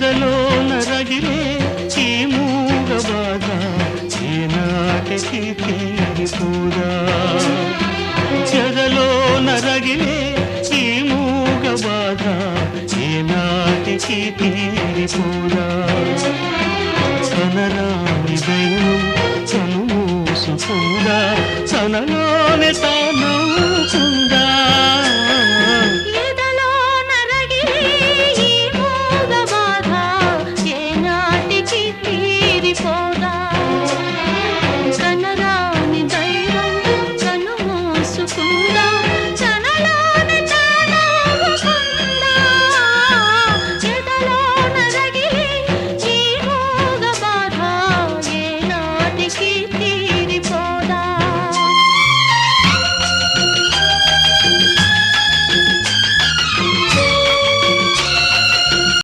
ఎదలోన రగిలే ఈ మూగ బాధ ఏనాటికి తీరిపోదా ఎదలోన రగిలే ఈ మూగ బాధ ఏనాటికి తీరిపోదా కనరాని దైవం తను మూసుకుందా తనలోనే తాను ఉందా